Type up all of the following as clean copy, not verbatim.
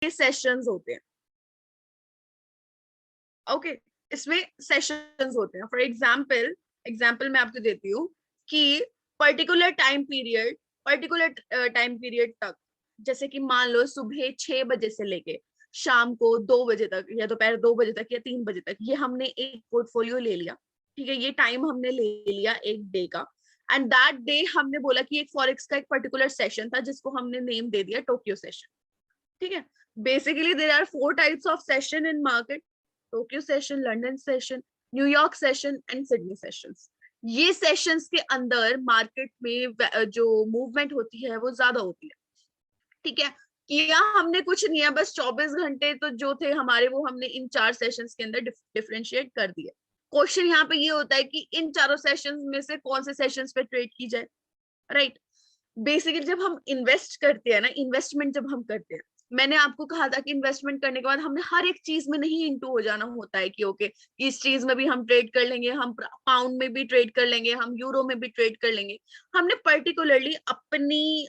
Sessions होते हैं। Okay इसमें सेशंस होते हैं। फॉर एग्जाम्पल मैं आपको देती हूँ कि पर्टिकुलर टाइम पीरियड तक, जैसे कि मान लो सुबह 6 बजे से लेके शाम को 2 बजे तक या दोपहर 2 बजे तक या 3 बजे तक, ये हमने एक पोर्टफोलियो ले लिया। ठीक है, ये टाइम हमने ले लिया एक डे का, एंड दैट डे हमने बोला कि एक फॉरेक्स का एक पर्टिकुलर सेशन था जिसको हमने नेम दे दिया टोक्यो सेशन। ठीक है, basically there are 4 types of session in market: Tokyo session, London session, New York session and Sydney sessions. ये सेशंस के अंदर मार्केट में जो मूवमेंट होती है वो ज्यादा होती है। ठीक है, किया हमने कुछ नहीं है, बस 24 घंटे तो जो थे हमारे वो हमने इन 4 सेशंस के अंदर डिफरेंशिएट कर दिया। क्वेश्चन यहाँ पे ये होता है कि इन चारों सेशंस में से कौन से सेशंस पे ट्रेड की जाए, राइट? बेसिकली जब हम इन्वेस्ट करते हैं ना, इन्वेस्टमेंट जब हम करते हैं, मैंने आपको कहा था कि इन्वेस्टमेंट करने के बाद हमने हर एक चीज में नहीं इंटू हो जाना होता है कि ओके इस चीज में भी हम ट्रेड कर लेंगे, हम पाउंड में भी ट्रेड कर लेंगे, हम यूरो में भी ट्रेड कर लेंगे। हमने पर्टिकुलरली अपनी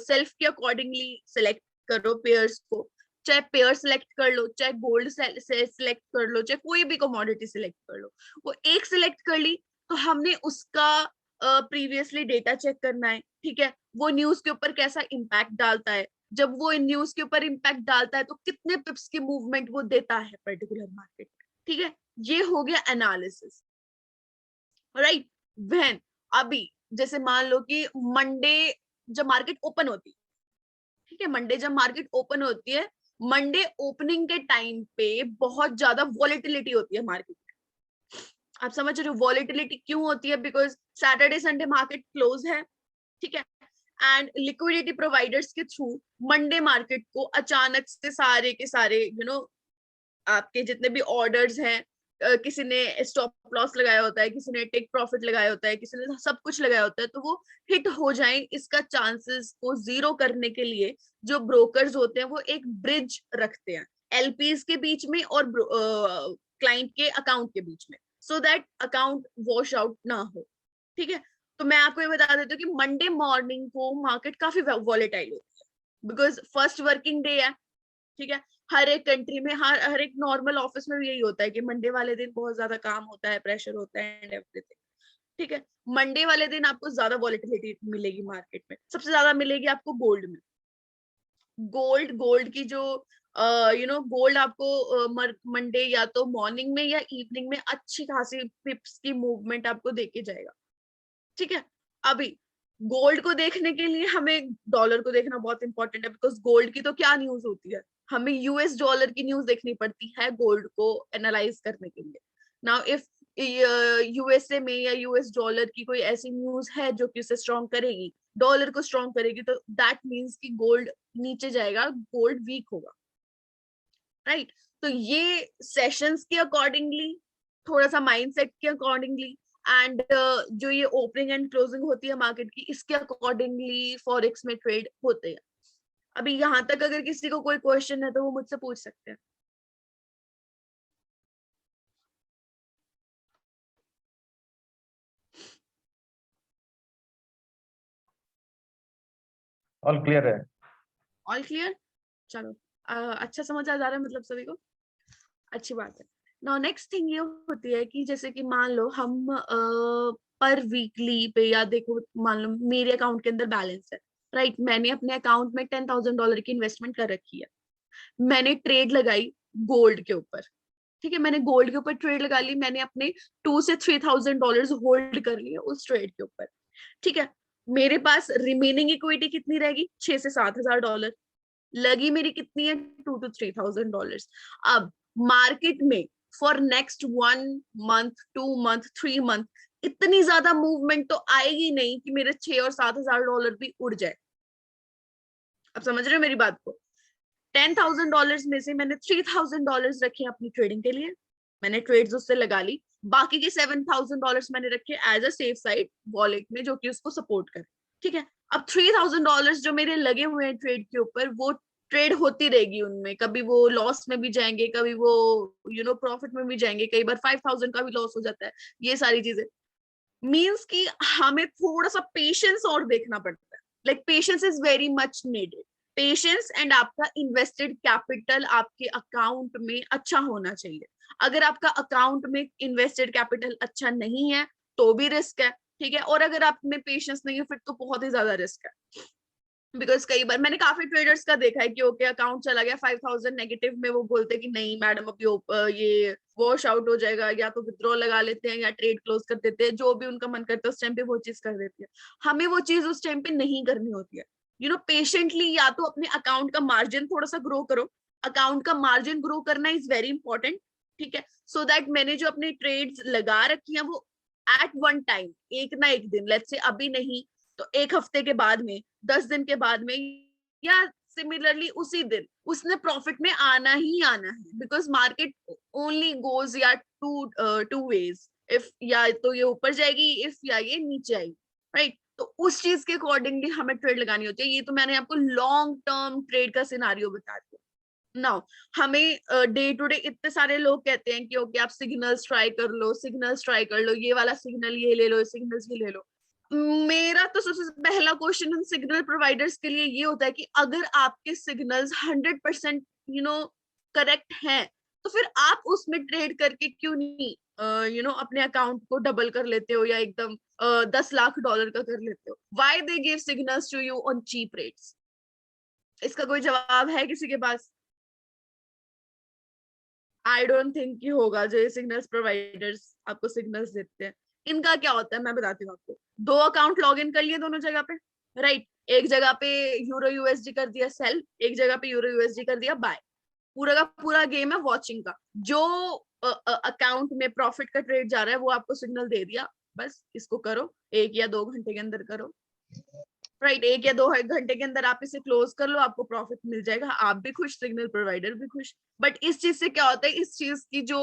सेल्फ के अकॉर्डिंगली सिलेक्ट करो पेयर्स को, चाहे पेयर सिलेक्ट कर लो, चाहे गोल्ड सिलेक्ट कर लो, चाहे कोई भी कमोडिटी सिलेक्ट कर लो। वो एक सिलेक्ट कर ली तो हमने उसका प्रीवियसली डेटा चेक करना है। ठीक है, वो न्यूज के ऊपर कैसा इम्पैक्ट डालता है, जब वो न्यूज के ऊपर इम्पैक्ट डालता है तो कितने पिप्स की मूवमेंट वो देता है पर्टिकुलर मार्केट में। ठीक है, ये हो गया एनालिसिस, राइट? व्हेन अभी जैसे मान लो कि मंडे जब मार्केट ओपन होती है, ठीक है, मंडे जब मार्केट ओपन होती है, मंडे ओपनिंग के टाइम पे बहुत ज्यादा वॉलेटिलिटी होती है मार्केट में। आप समझ रहे हो वॉलेटिलिटी क्यों होती है? Because Saturday Sunday market close है। ठीक है, एंड लिक्विडिटी प्रोवाइडर्स के थ्रू मंडे मार्केट को अचानक से सारे के सारे आपके जितने भी ऑर्डर्स हैं, किसी ने स्टॉप लॉस लगाया होता है, किसी ने टेक प्रॉफिट लगाया होता है, किसी ने सब कुछ लगाया होता है, तो वो हिट हो जाए इसका चांसेस को जीरो करने के लिए जो ब्रोकर्स होते हैं वो एक ब्रिज रखते हैं एलपीज के बीच में और क्लाइंट के अकाउंट के बीच में, so that account wash out ना हो। ठीक है, तो मैं आपको ये बता देती हूँ कि मंडे मॉर्निंग को मार्केट काफी वॉलेटाइल होती है बिकॉज फर्स्ट वर्किंग डे है। ठीक है, हर एक कंट्री में हर एक नॉर्मल ऑफिस में भी यही होता है कि मंडे वाले दिन बहुत ज्यादा काम होता है, प्रेशर होता है एंड एवरीथिंग। ठीक है, मंडे वाले दिन आपको ज्यादा वॉलेटिलिटी मिलेगी मार्केट में, सबसे ज्यादा मिलेगी आपको गोल्ड में। गोल्ड की जो गोल्ड आपको मंडे या तो मॉर्निंग में या इवनिंग में अच्छी खासी पिप्स की मूवमेंट आपको देके जाएगा। ठीक है, अभी गोल्ड को देखने के लिए हमें डॉलर को देखना बहुत इंपॉर्टेंट है बिकॉज गोल्ड की तो क्या न्यूज होती है, हमें यूएस डॉलर की न्यूज देखनी पड़ती है गोल्ड को एनालाइज करने के लिए। नाउ इफ यूएसए में या यूएस डॉलर की कोई ऐसी न्यूज है जो कि उसे स्ट्रॉन्ग करेगी, डॉलर को स्ट्रॉन्ग करेगी, तो दैट मीन्स कि गोल्ड नीचे जाएगा, गोल्ड वीक होगा, राइट? तो ये सेशंस के अकॉर्डिंगली, थोड़ा सा माइंडसेट के अकॉर्डिंगली एंड जो ये ओपनिंग एंड क्लोजिंग होती है मार्केट की, इसके अकॉर्डिंगली फॉरेक्स में ट्रेड होते हैं। अभी यहाँ तक अगर किसी को कोई क्वेश्चन है तो वो मुझसे पूछ सकते हैं। ऑल क्लियर है? ऑल क्लियर, चलो अच्छा समझ आ जा रहा है मतलब सभी को, अच्छी बात है। नाउ नेक्स्ट थिंग ये होती है कि जैसे कि मान लो हम पर वीकली पे या देखो मान लो मेरे अकाउंट के अंदर बैलेंस है, राइट? मैंने अपने अकाउंट में $10,000 की इन्वेस्टमेंट कर रखी है, मैंने ट्रेड लगाई गोल्ड के ऊपर। ठीक है, मैंने गोल्ड के ऊपर ट्रेड लगा ली, मैंने अपने $2,000 से $3,000 होल्ड कर लिए उस ट्रेड के ऊपर। ठीक है, मेरे पास रिमेनिंग इक्विटी कितनी रहेगी? $6,000 से $7,000 लगी मेरी कितनी है? $2,000 to $3,000। अब मार्केट में for next 1 month 2 month 3 month इतनी ज्यादा मूवमेंट तो आएगी नहीं कि मेरे 6 और $7,000 भी उड़ जाए। अब समझ रहे हो मेरी बात को? $10,000 में से मैंने $3,000 रखे अपनी ट्रेडिंग के लिए, मैंने ट्रेड्स उससे लगा ली, बाकी के $7,000 मैंने रखे as a safe side wallet में जो कि उसको सपोर्ट करे। ठीक है, अब $3,000 जो मेरे लगे हुए हैं ट्रेड के ऊपर, वो ट्रेड होती रहेगी उनमें, कभी वो लॉस में भी जाएंगे, कभी वो प्रॉफिट में भी जाएंगे, कई बार 5,000 का भी लॉस हो जाता है। ये सारी चीजें मीन्स कि हमें थोड़ा सा पेशेंस और देखना पड़ता है, like patience is very much needed. Patience and आपका इन्वेस्टेड कैपिटल आपके अकाउंट में अच्छा होना चाहिए। अगर आपका अकाउंट में इन्वेस्टेड कैपिटल अच्छा नहीं है तो भी रिस्क है, ठीक है। और अगर आप में पेशेंस नहीं है फिर तो बहुत ही ज्यादा रिस्क है। बिकॉज कई बार मैंने काफी ट्रेडर्स का देखा है कि ओके अकाउंट चला गया 5,000 नेगेटिव में, वो बोलते हैं कि नहीं मैडम अभी ये वॉश आउट हो जाएगा, या तो विड्रॉ लगा लेते हैं या ट्रेड क्लोज कर देते हैं, जो भी उनका मन करता है उस टाइम पे वो चीज कर देती है। हमें वो चीज उस टाइम पे नहीं करनी होती है। यू नो पेशेंटली या तो अपने अकाउंट का मार्जिन थोड़ा सा ग्रो करो। अकाउंट का मार्जिन ग्रो करना इज वेरी इंपॉर्टेंट, ठीक है। सो दैट मैंने जो अपने ट्रेड्स लगा रखी है वो एट वन टाइम, एक ना एक दिन, लेट्स से अभी नहीं तो एक हफ्ते के बाद में, 10 दिन के बाद में, या सिमिलरली उसी दिन उसने प्रॉफिट में आना ही आना है। बिकॉज मार्केट ओनली गोज या टू वेज, इफ या तो ये ऊपर जाएगी, इफ या ये नीचे आएगी, राइट। तो उस चीज के अकॉर्डिंगली हमें ट्रेड लगानी होती है। ये तो मैंने आपको लॉन्ग टर्म ट्रेड का सिनारियो बता दिया। नाउ हमें डे टू डे इतने सारे लोग कहते हैं कि ओके आप सिग्नल्स ट्राई कर लो, सिग्नल्स ट्राई कर लो, ये वाला सिग्नल ये ले लो, सिग्नल्स ये ले लो। मेरा तो सबसे पहला क्वेश्चन उन सिग्नल प्रोवाइडर्स के लिए ये होता है कि अगर आपके सिग्नल्स 100% करेक्ट हैं तो फिर आप उसमें ट्रेड करके क्यों नहीं अपने अकाउंट को डबल कर लेते हो या एकदम 10 लाख डॉलर का कर लेते हो। Why they give signals to you on cheap rates? इसका कोई जवाब है किसी के पास? आई डोंट थिंक कि होगा जो ये सिग्नल्स प्रोवाइडर्स आपको सिग्नल्स देते हैं। इनका क्या होता है मैं बताती हूँ आपको। दो अकाउंट लॉग इन कर लिए दोनों जगह पे, राइट। एक जगह पे यूरो यूएसडी कर दिया सेल, एक जगह पे यूरो यूएसडी कर दिया बाय। पूरा का पूरा गेम है वॉचिंग का। जो अकाउंट में प्रॉफिट का ट्रेड जा रहा है वो आपको सिग्नल दे दिया, बस इसको करो, 1 या 2 घंटे के अंदर करो, राइट। 1 या 2 घंटे के अंदर आप इसे क्लोज कर लो, आपको प्रॉफिट मिल जाएगा, आप भी खुश, सिग्नल प्रोवाइडर भी खुश। बट इस चीज से क्या होता है, इस चीज की जो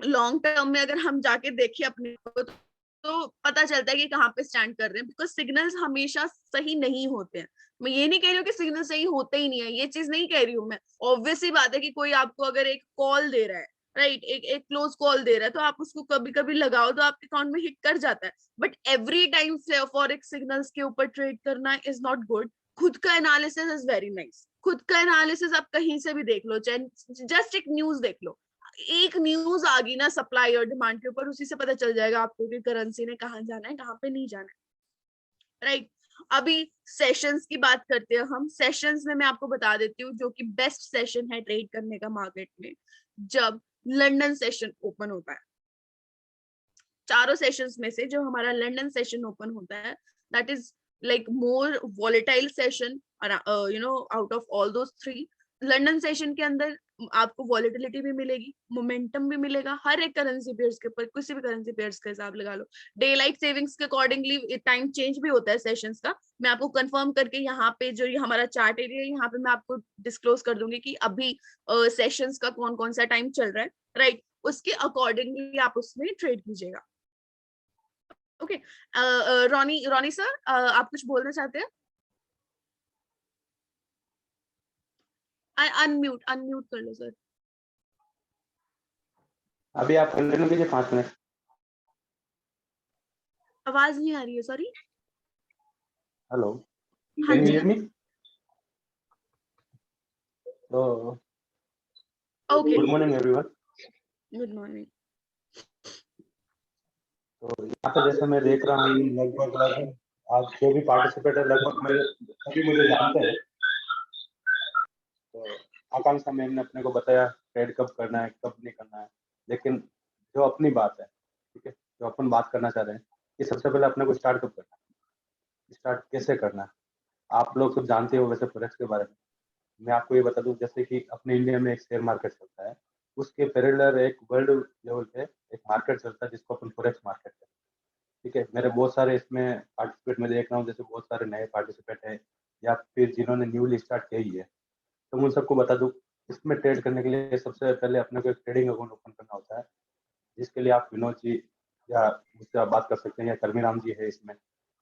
लॉन्ग टर्म में अगर हम जाके देखें अपने को तो पता चलता है कि कहाँ पे स्टैंड कर रहे हैं। बिकॉज सिग्नल्स हमेशा सही नहीं होते हैं। मैं ये नहीं कह रही हूँ कि सिग्नल सही होते ही नहीं है, ये चीज नहीं कह रही हूँ मैं। ऑब्वियस ही बात है कि कोई आपको अगर एक कॉल दे रहा है, राइट, एक क्लोज कॉल दे रहा है, तो आप उसको कभी कभी लगाओ तो आपके अकाउंट में हिट कर जाता है। But every time forex signals के ऊपर ट्रेड करना इज नॉट गुड। खुद का एनालिसिस इज वेरी नाइस। खुद का एनालिसिस आप कहीं से भी देख लो, चाहे जस्ट एक न्यूज देख लो, एक न्यूज आ गई ना सप्लाई और डिमांड के ऊपर, उसी से पता चल जाएगा आपको कि करेंसी ने कहाँ जाना है कहाँ पे नहीं जाना है, राइट। अभी सेशंस की बात करते हैं हम। सेशंस में मैं आपको बता देती हूँ जो कि बेस्ट सेशन है ट्रेड करने का मार्केट में, जब लंदन सेशन ओपन होता है। चारों सेशंस में से जो हमारा लंदन सेशन ओपन होता है, that is like more volatile session out of all those three. London session के अंदर आपको वॉलेटिलिटी भी मिलेगी, मोमेंटम भी मिलेगा हर एक करेंसी पेयर्स के ऊपर, किसी भी करेंसी पेयर्स का हिसाब लगा लो। डे लाइट सेविंग्स के अकॉर्डिंगली टाइम चेंज भी होता है सेशंस का। मैं आपको कंफर्म करके यहाँ पे जो ये हमारा चार्ट एरिया है यहाँ पे मैं आपको डिस्क्लोज कर दूंगी कि अभी सेशंस का कौन कौन सा टाइम चल रहा है, राइट। उसके अकॉर्डिंगली आप उसमें ट्रेड कीजिएगा। ओके, रोनी रोनी सर, आप कुछ बोलना चाहते हैं? अनम्यूट अनम्यूट कर लो सर। अभी आप कंटिन्यू कीजिए 5 मिनट। आवाज नहीं आ रही है, सॉरी। हेलो, हाँ कैन यू जी, हियर मी? तो okay, good morning everyone. Good morning. तो यहाँ पे जैसे मैं देख रहा हूँ लगभग आज जो भी पार्टिसिपेट है लगभग मेरे सभी मुझे जानते हैं। तो आकांक्षा मैम ने अपने को बताया ट्रेड कब करना है कब नहीं करना है, लेकिन जो अपनी बात है, ठीक है, जो अपन बात करना चाह रहे हैं कि सबसे पहले अपने को स्टार्ट कब करना है, स्टार्ट कैसे करना है। आप लोग सब जानते हो वैसे फॉरेक्स के बारे में। मैं आपको ये बता दूं जैसे कि अपने इंडिया में एक शेयर मार्केट चलता है, उसके पैरेलल एक वर्ल्ड लेवल पे एक मार्केट चलता है जिसको अपन फॉरेक्स मार्केट कहते हैं। ठीक है, मेरे बहुत सारे इसमें पार्टिसिपेट मैं देख रहा हूँ, जैसे बहुत सारे नए पार्टिसिपेट है या फिर जिन्होंने न्यूली स्टार्ट किया ही है। तो मैं उन सबको बता दूं, इसमें ट्रेड करने के लिए सबसे पहले अपने को एक ट्रेडिंग अकाउंट ओपन करना होता है, जिसके लिए आप विनोद जी या मुझसे आप बात कर सकते हैं, या कर्मीराम जी है इसमें,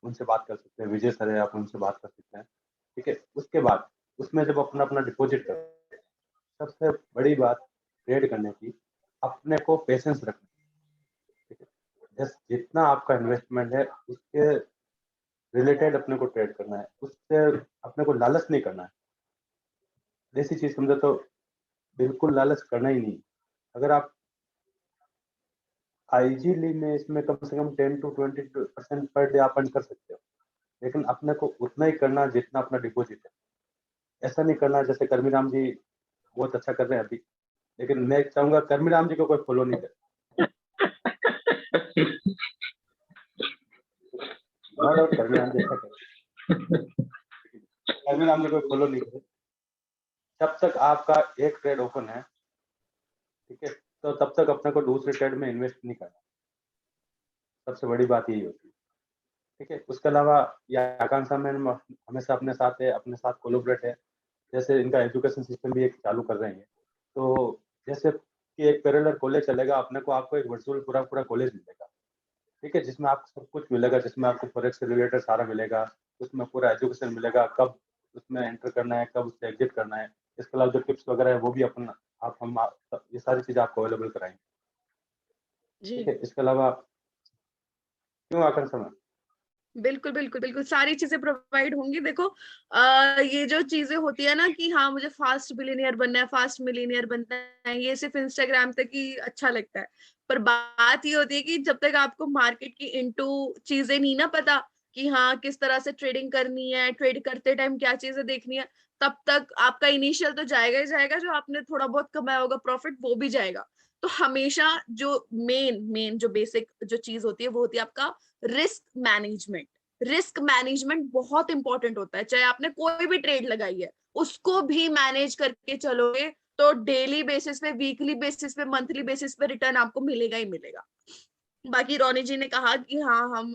उनसे बात कर सकते हैं, विजय सर है आप उनसे बात कर सकते हैं। ठीक है, उसके बाद उसमें जब अपना अपना डिपॉजिट करते हैं, सबसे बड़ी बात ट्रेड करने की अपने को पेशेंस रखना। ठीक है, जितना आपका इन्वेस्टमेंट है उसके रिलेटेड अपने को ट्रेड करना है, उससे अपने को लालच नहीं करना है। ऐसी चीज समझो तो बिल्कुल लालच करना ही नहीं। अगर आप आईजीली में इसमें कम से कम 10 to 20% पर डे आप अर्न कर सकते हो, लेकिन अपने को उतना ही करना जितना अपना डिपॉजिट है। ऐसा नहीं करना जैसे कर्मी राम जी बहुत अच्छा कर रहे हैं अभी, लेकिन मैं चाहूंगा कर्मी राम जी को कोई फॉलो नहीं करे। नो डाउट कर्मी राम जी अच्छा कर रहे हैं, कर्मी राम जी को फॉलो नहीं करे। जब तक आपका एक ट्रेड ओपन है, ठीक है, तो तब तक अपने को दूसरे ट्रेड में इन्वेस्ट नहीं करना। सबसे बड़ी बात यही होती है, ठीक है। उसके अलावा ये आकांक्षा मैम हमेशा अपने साथ है, अपने साथ कोलैबोरेट है। जैसे इनका एजुकेशन सिस्टम भी एक चालू कर रहे हैं, तो जैसे कि एक पैरेलल कॉलेज चलेगा अपने को, आपको एक वर्चुअल पूरा कॉलेज मिलेगा, ठीक है, जिसमें आपको सब कुछ मिलेगा, जिसमें आपको फॉरेक्स से रिलेटेड सारा मिलेगा, उसमें पूरा एजुकेशन मिलेगा, कब उसमें एंटर करना है, कब उससे एग्जिट करना है। इसके अलावा जो टिप्स वगैरह है वो भी अपन ये सारी चीजें आपको अवेलेबल कराएंगे, ठीक जी है। इसके अलावा क्यों आकांक्षा मैम? बिल्कुल बिल्कुल बिल्कुल सारी चीजें प्रोवाइड होंगी। देखो ये जो चीजें होती है ना कि हाँ मुझे फास्ट बिलियनियर बनना है, फास्ट मिलियनियर बनना है, ये सिर्फ इंस्टाग्राम तक ही अच्छा लगता है। पर बात ये होती है कि जब तक आपको मार्केट की इनटू चीजें नहीं ना पता कि हाँ किस तरह से ट्रेडिंग करनी है, ट्रेड करते टाइम क्या चीजें देखनी है, तब तक आपका इनिशियल तो जाएगा ही जाएगा, जो आपने थोड़ा बहुत कमाया होगा प्रॉफिट वो भी जाएगा। तो हमेशा जो मेन मेन जो बेसिक जो चीज होती है वो होती है आपका रिस्क मैनेजमेंट। रिस्क मैनेजमेंट बहुत इंपॉर्टेंट होता है, चाहे आपने कोई भी ट्रेड लगाई है उसको भी मैनेज करके चलोगे तो डेली बेसिस पे, वीकली बेसिस पे, मंथली बेसिस पे रिटर्न आपको मिलेगा ही मिलेगा। बाकी रोनी जी ने कहा कि हाँ हम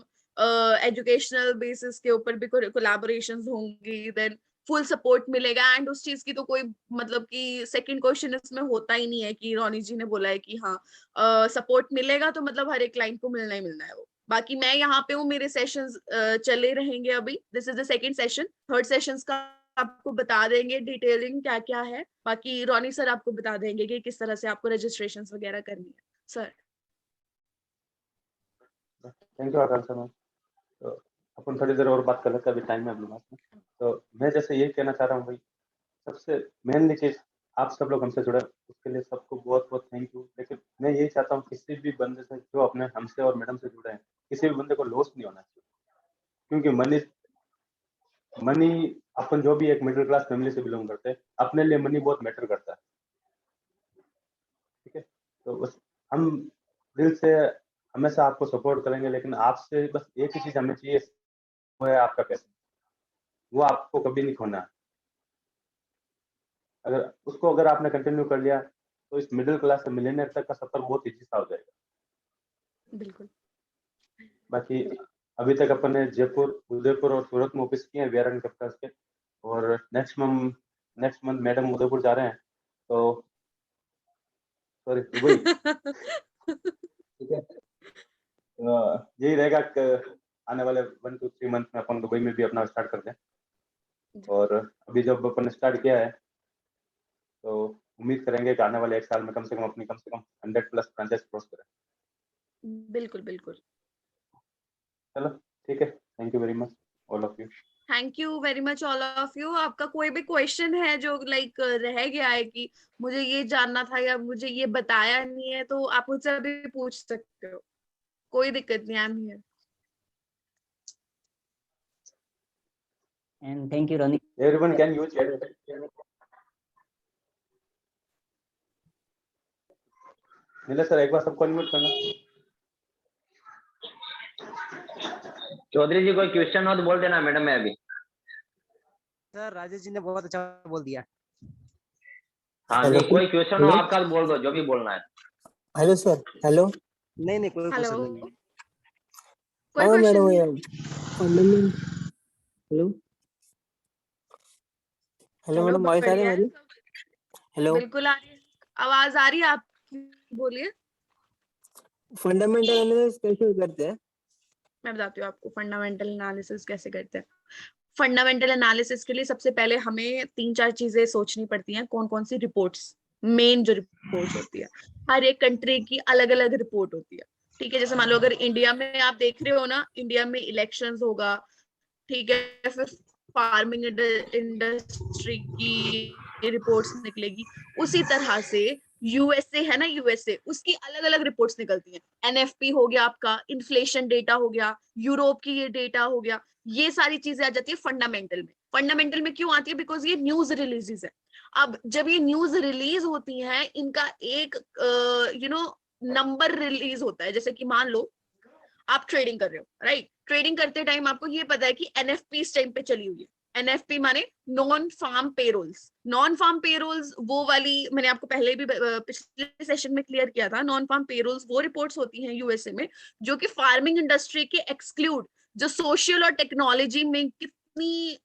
एजुकेशनल बेसिस के ऊपर भी कोलैबोरेशंस होंगी, देन फुल सपोर्ट मिलेगा। एंड उस चीज की तो कोई मतलब कि सेकंड क्वेश्चन इसमें होता ही नहीं है कि रोनी जी ने बोला है कि हाँ सपोर्ट मिलेगा तो मतलब हर एक क्लाइंट को मिलना ही मिलना है वो। बाकी मैं यहाँ पे हूँ, मेरे सेशंस चले रहेंगे अभी, this is the second session. Third sessions का आपको बता देंगे डिटेलिंग क्या क्या है। बाकी रोनी सर आपको बता देंगे कि किस तरह से आपको रजिस्ट्रेशन वगैरह करनी है। Sir thank you Akanksha ma'am. तो अपन थोड़ी देर और बात कर लेते हैं, अभी टाइम है अपने पास में। तो मैं जैसे ये कहना चाह रहा हूँ भाई, सबसे मेनली चीज आप सब लोग हमसे जुड़े, उसके लिए सबको बहुत बहुत थैंक यू। लेकिन मैं यही चाहता हूँ किसी भी बंदे से जो अपने हमसे और मैडम से जुड़े हैं, किसी भी बंदे को लॉस नहीं होना चाहिए, क्योंकि मनी मनी अपन जो भी एक मिडिल क्लास फैमिली से बिलोंग करते हैं, अपने लिए मनी बहुत मैटर करता है, ठीक है। तो बस हम दिल से हमेशा आपको सपोर्ट करेंगे, लेकिन आपसे बस एक ही चीज हमें चाहिए, वो है आपका पैसा। वो आपको कभी नहीं खोना है। अगर आपने कंटिन्यू कर लिया तो इस मिडिल क्लास से मिलियनियर तक का सफर बहुत इजी सा हो जाएगा। बिल्कुल बाकी अभी तक अपन ने जयपुर, उदयपुर और सूरत में ऑफिस किए हैं वीआरएन कैपिटल्स के, और नेक्स्ट मंथ मैडम उदयपुर जा रहे हैं, तो सॉरी दुबई, ठीक है। यही रहेगा कि आने वाले 1 to 3 मंथ में अपन दुबई में भी अपना स्टार्ट कर दें। और अभी जब अपन ने स्टार्ट किया है तो उम्मीद करेंगे कि आने वाले 1 साल में कम से कम 100+ फ्रेंचाइज क्रॉस करें। बिल्कुल बिल्कुल। चलो ठीक है, thank you very much all of you. Thank you very much all of you. आपका कोई भी क्वेश्चन है जो लाइक रह गया है कि मुझे ये जानना था या मुझे ये बताया नहीं है, तो आप मुझसे अभी पूछ सकते हो, कोई दिक्कत नहीं। I am here. And thank you, Ronnie. Everyone can use chat. Nilesh sir एक बार सबको अनम्यूट करना। चौधरी जी कोई क्वेश्चन हो तो बोल देना मैडम। मैं अभी सर राजेश जी ने बहुत अच्छा बोल दिया। हाँ हेलो जी, कोई क्वेश्चन हो आपका तो बोल दो, जो भी बोलना है। Hello sir. हेलो नहीं कोई हेलो क्वेश्चन नहीं है। कोई हाँ क्वेश्चन मैडम नहीं? Fundament. Hello hello hello madam voice आ रही है बढ़िया है मेरी? हेलो बिल्कुल आ रही है, आवाज आ रही है आपकी, बोलिए। फंडामेंटल एनालिसिस कैसे करते हैं? मैं बताती हूँ आपको फंडामेंटल एनालिसिस कैसे करते हैं। फंडामेंटल एनालिसिस के लिए सबसे पहले हमें 3-4 चीजें सोचनी पड़ती हैं। कौन कौन सी रिपोर्ट्स, मेन जो रिपोर्ट्स होती है, हर एक कंट्री की अलग अलग रिपोर्ट होती है, ठीक है। जैसे मान लो अगर इंडिया में आप देख रहे हो ना, इंडिया में इलेक्शंस होगा, ठीक है, फिर फार्मिंग इंडस्ट्री की रिपोर्ट्स निकलेगी। उसी तरह से यूएसए है ना, यूएसए उसकी अलग अलग रिपोर्ट्स निकलती हैं। एनएफपी हो गया आपका, इन्फ्लेशन डेटा हो गया, यूरोप की ये डेटा हो गया, ये सारी चीजें आ जाती है फंडामेंटल में। फंडामेंटल में क्यों आती है? बिकॉज ये न्यूज रिलीजेस है। अब जब ये न्यूज रिलीज होती है, इनका एक नंबर रिलीज होता है। जैसे कि मान लो आप ट्रेडिंग कर रहे हो, राइट? ट्रेडिंग करते टाइम आपको ये पता है कि एनएफपी इस टाइम पे चली हुई है। एनएफपी माने non farm payrolls. Non farm payrolls वो वाली मैंने आपको पहले भी पिछले सेशन में क्लियर किया था। नॉन फार्म पेरोल्स वो रिपोर्ट्स होती हैं यूएसए में जो कि फार्मिंग इंडस्ट्री के एक्सक्लूड, जो सोशल और टेक्नोलॉजी में कितनी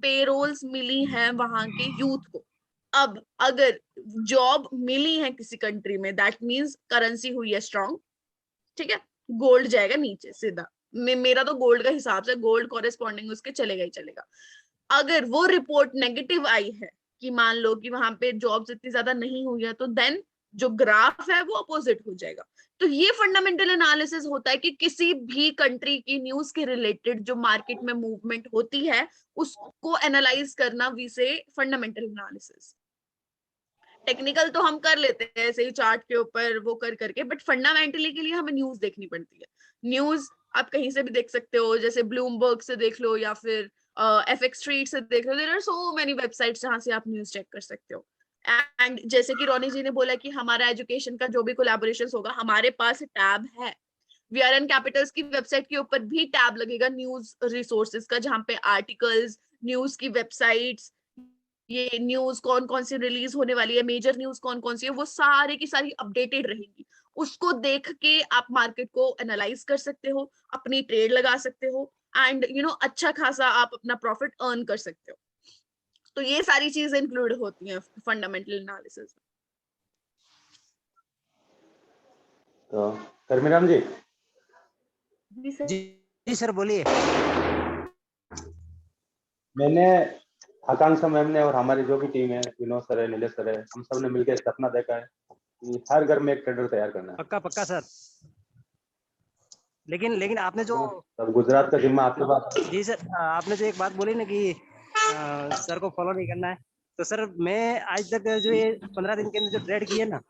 पेरोल्स मिली हैं वहां के यूथ को। अब अगर जॉब मिली है किसी कंट्री में, दैट मीन्स करेंसी हुई है स्ट्रांग, ठीक है, गोल्ड जाएगा नीचे सीधा। मेरा तो गोल्ड का हिसाब से गोल्ड कॉरेस्पॉन्डिंग उसके चलेगा ही चलेगा। अगर वो रिपोर्ट नेगेटिव आई है कि मान लो कि वहां पे जॉब्स इतनी ज्यादा नहीं हुई है, तो देन जो ग्राफ है वो अपोजिट हो जाएगा। तो ये फंडामेंटल एनालिसिस होता है कि किसी भी कंट्री की न्यूज के रिलेटेड जो मार्केट में मूवमेंट होती है उसको एनालाइज करना, वी से फंडामेंटल एनालिसिस। टेक्निकल तो हम कर लेते हैं ऐसे ही चार्ट के ऊपर वो कर करके, बट फंडामेंटली के लिए हमें न्यूज देखनी पड़ती है। न्यूज आप कहीं से भी देख सकते हो, जैसे ब्लूमबर्ग से देख लो या फिर एफएक्स स्ट्रीट से देख लो। There are so many websites जहां से आप न्यूज चेक कर सकते हो। एंड जैसे कि रोनी जी ने बोला कि हमारा एजुकेशन का जो भी कोलैबोरेशन होगा, हमारे पास टैब है। वीआरएन कैपिटल्स की वेबसाइट के ऊपर भी टैब लगेगा न्यूज रिसोर्सेज का, जहां पे आर्टिकल्स, न्यूज की वेबसाइट्स, ये न्यूज कौन कौन सी रिलीज होने वाली है, मेजर न्यूज कौन कौन सी है, वो सारे की सारी अपडेटेड रहेंगी। उसको देख के आप मार्केट को एनालाइज कर सकते हो, अपनी ट्रेड लगा सकते हो, एंड अच्छा खासा आप अपना प्रॉफिट अर्न कर सकते हो। तो ये सारी चीजें इंक्लूड होती हैं फंडामेंटल एनालिसिस में। तो कर्मीराम जी, जी सर। जी सर बोलिए। मैंने आकांक्षा मैम ने और हमारी जो भी टीम है, विनोद सर है, नीलेश सर है, हम सब ने मिलकर सपना देखा है कि हर घर में एक ट्रेडर तैयार करना है। पक्का पक्का सर। लेकिन आपने जो तब गुजरात का जिम्मा आपके पास। जी सर, आपने जो एक बात बोली ना कि सर को फॉलो नहीं करना है, तो सर मैं आज तक जो ये 15 दिन के अंदर जो ट्रेड किए ना,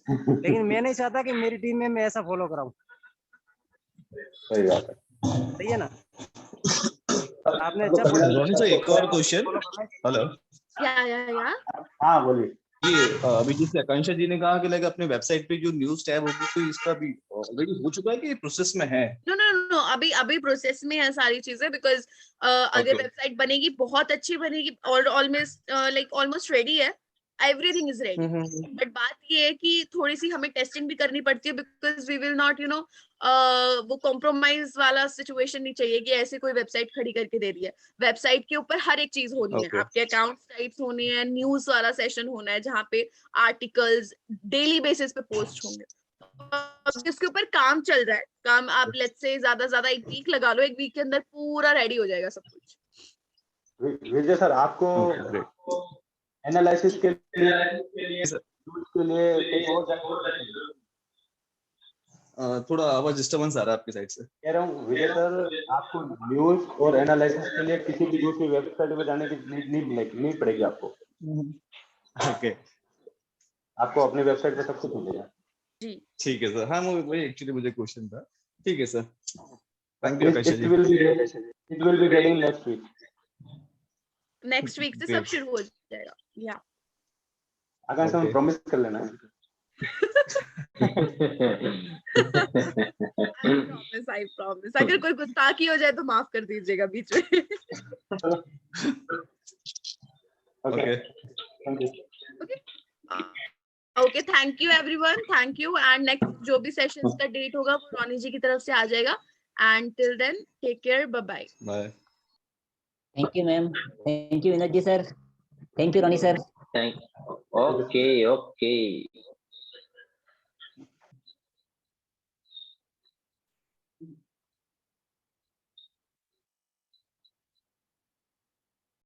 लेकिन मैं नहीं चाहता कि मेरी टीम में मैं ऐसा फॉलो कराऊं। सही बात है, सही है ना? आपने अच्छा रोनी सर एक और क्वेश्चन। हेलो। या हाँ बोलिए। ये अभी जैसे आकांक्षा जी ने कहा कि लाइक अपने वेबसाइट पे जो न्यूज टैब होगी, तो इसका भी ऑलरेडी हो चुका है कि प्रोसेस में है? नो, अभी प्रोसेस में है सारी चीजें। बिकॉज अगर Okay. वेबसाइट बनेगी, बहुत अच्छी बनेगी और ऑलमोस्ट रेडी है, एवरीथिंग इज रेडी। बट बात ये है कि थोड़ी सी हमें टेस्टिंग भी करनी पड़ती है, बिकॉज वी विल नॉट वो कॉम्प्रोमाइज वाला सिचुएशन नहीं चाहिए कि ऐसे कोई वेबसाइट खड़ी करके दे दी है। वेबसाइट के ऊपर हर एक चीज होनी है, Okay. आपके अकाउंट टाइप्स होने हैं, न्यूज वाला सेशन होना है जहाँ पे आर्टिकल्स डेली बेसिस पे पोस्ट होंगे। जिसके ऊपर काम चल रहा है, काम आप लेट्स से ज्यादा एक वीक लगा लो, एक वीक के अंदर पूरा रेडी हो जाएगा सब कुछ। विजय सर, आपको एनालिसिस के लिए कहीं और जाना पड़ेगा? थोड़ा आवाज डिस्टर्बेंस आ रहा है आपकी साइड से। कह रहा हूँ विजय सर, आपको न्यूज और एनालिसिस के लिए किसी भी दूसरी वेबसाइट पे जाने की नीड पड़ेगी आपको। ओके, आपको अपनी वेबसाइट पे सब कुछ मिलेगा। जी ठीक है सर। हाँ, वही एक्चुअली मुझे क्वेश्चन था। ठीक है सर, थैंक यू आकांक्षा इट जी। Will be getting next week से सब Great. शुरू हो जाएगा। या आकांक्षा में Okay. प्रॉमिस कर लेना है। I promise. अगर कोई गुस्ताखी हो जाए तो माफ कर दीजिएगा बीच में। Okay, thank you. Okay, thank you everyone, thank you. And next जो भी सेशंस का डेट होगा वो रोनी जी की तरफ से आ जाएगा। And till then take care, bye bye. Bye. Thank you ma'am, thank you Vinod ji sir, thank you Roni sir. Okay okay.